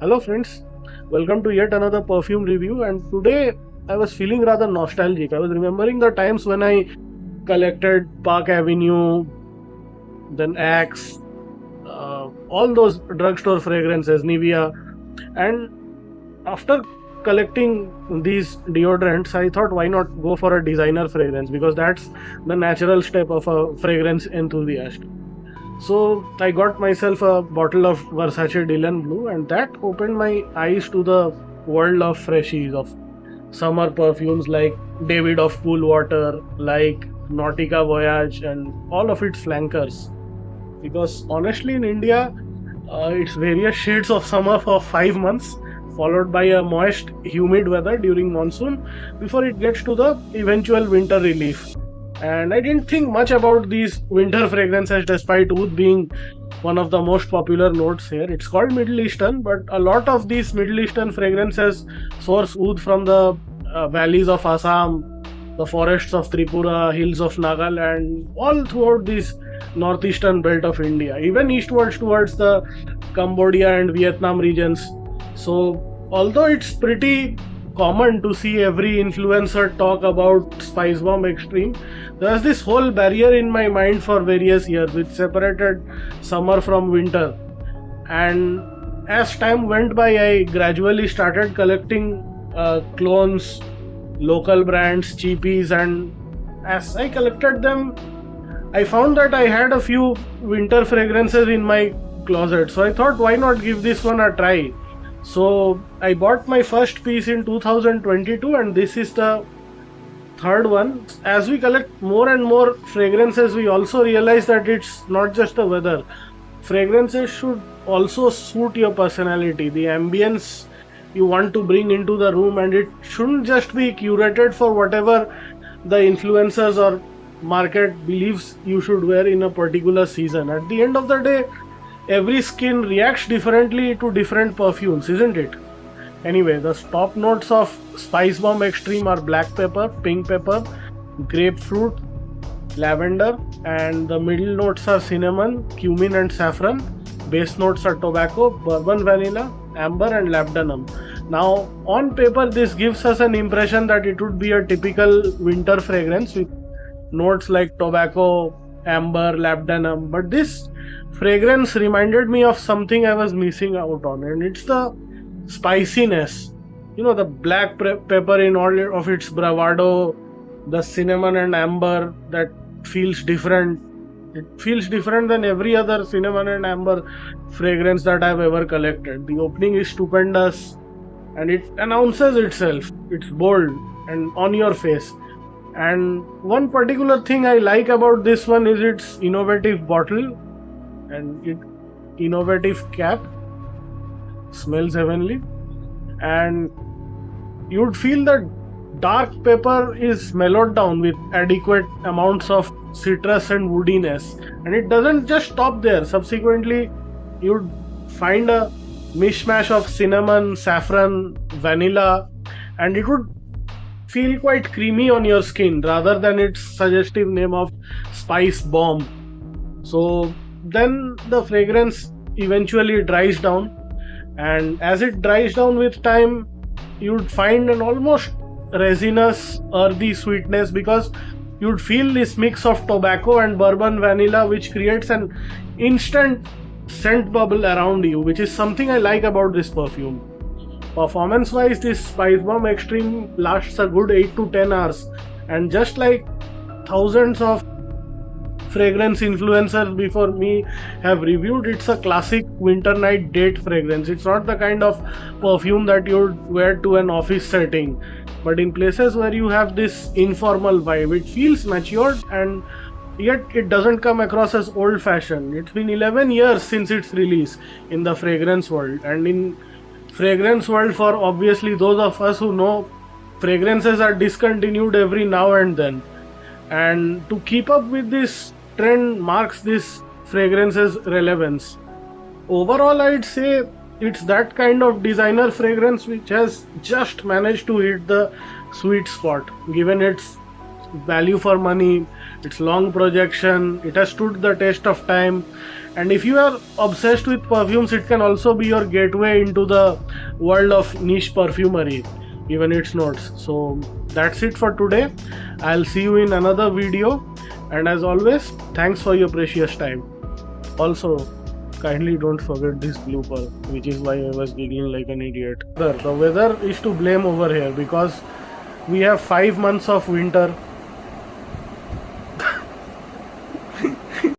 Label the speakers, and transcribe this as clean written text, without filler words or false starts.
Speaker 1: Hello, friends. Welcome to yet another perfume review. And today I was feeling rather nostalgic. I was remembering the times when I collected Park Avenue, then Axe, all those drugstore fragrances, Nivea. And after collecting these deodorants, I thought, why not go for a designer fragrance? Because that's the natural step of a fragrance enthusiast. So I got myself a bottle of Versace Dylan Blue, and that opened my eyes to the world of freshies, of summer perfumes like David of Cool Water, like Nautica Voyage, and all of its flankers. Because honestly, in India, it's various shades of summer for 5 months, followed by a moist, humid weather during monsoon before it gets to the eventual winter relief. And I didn't think much about these winter fragrances despite oud being one of the most popular notes here. It's called Middle Eastern, but a lot of these Middle Eastern fragrances source oud from the valleys of Assam, the forests of Tripura, hills of Nagaland, all throughout this northeastern belt of India, even eastwards towards the Cambodia and Vietnam regions. So, although it's pretty common to see every influencer talk about Spice Bomb Extreme, there's this whole barrier in my mind for various years which separated summer from winter. And as time went by, I gradually started collecting clones, local brands, cheapies, and as I collected them, I found that I had a few winter fragrances in my closet. So I thought, why not give this one a try? So I bought my first piece in 2022, and this is the third one. As we collect more and more fragrances, we also realize that it's not just the weather. Fragrances should also suit your personality, the ambience you want to bring into the room, and it shouldn't just be curated for whatever the influencers or market believes you should wear in a particular season. At the end of the day, every skin reacts differently to different perfumes, isn't it? Anyway, the top notes of Spice Bomb Extreme are black pepper, pink pepper, grapefruit, lavender, and the middle notes are cinnamon, cumin, and saffron. Base notes are tobacco, bourbon vanilla, amber, and labdanum. Now, on paper, this gives us an impression that it would be a typical winter fragrance with notes like tobacco, amber, labdanum, but this fragrance reminded me of something I was missing out on, and it's the spiciness. You know, the black pepper in all of its bravado, the cinnamon and amber that feels different. It feels different than every other cinnamon and amber fragrance that I've ever collected. The opening is stupendous and it announces itself. It's bold and on your face. And one particular thing I like about this one is its innovative bottle and its innovative cap. Smells heavenly. And you'd feel that dark pepper is mellowed down with adequate amounts of citrus and woodiness, and it doesn't just stop there. Subsequently, you'd find a mishmash of cinnamon, saffron, vanilla, and it would feel quite creamy on your skin rather than its suggestive name of spice bomb. So then the fragrance eventually dries down, and as it dries down with time, you'd find an almost resinous earthy sweetness because you'd feel this mix of tobacco and bourbon vanilla, which creates an instant scent bubble around you, which is something I like about this perfume. Performance wise, this Spice Bomb Extreme lasts a good 8 to 10 hours, and just like thousands of fragrance influencers before me have reviewed, it's a classic winter night date fragrance. It's not the kind of perfume that you'd wear to an office setting, but in places where you have this informal vibe, it feels matured and yet it doesn't come across as old fashioned. It's been 11 years since its release in the fragrance world, and in fragrance world, for obviously those of us who know, fragrances are discontinued every now and then, and to keep up with this trend marks this fragrance's relevance. Overall, I'd say it's that kind of designer fragrance which has just managed to hit the sweet spot given its value for money, it's long projection, it has stood the test of time. And if you are obsessed with perfumes, it can also be your gateway into the world of niche perfumery, even its notes. So that's it for today. I'll see you in another video, and as always, thanks for your precious time. Also, kindly don't forget this blooper, which is why I was giggling like an idiot. The weather is to blame over here because we have 5 months of winter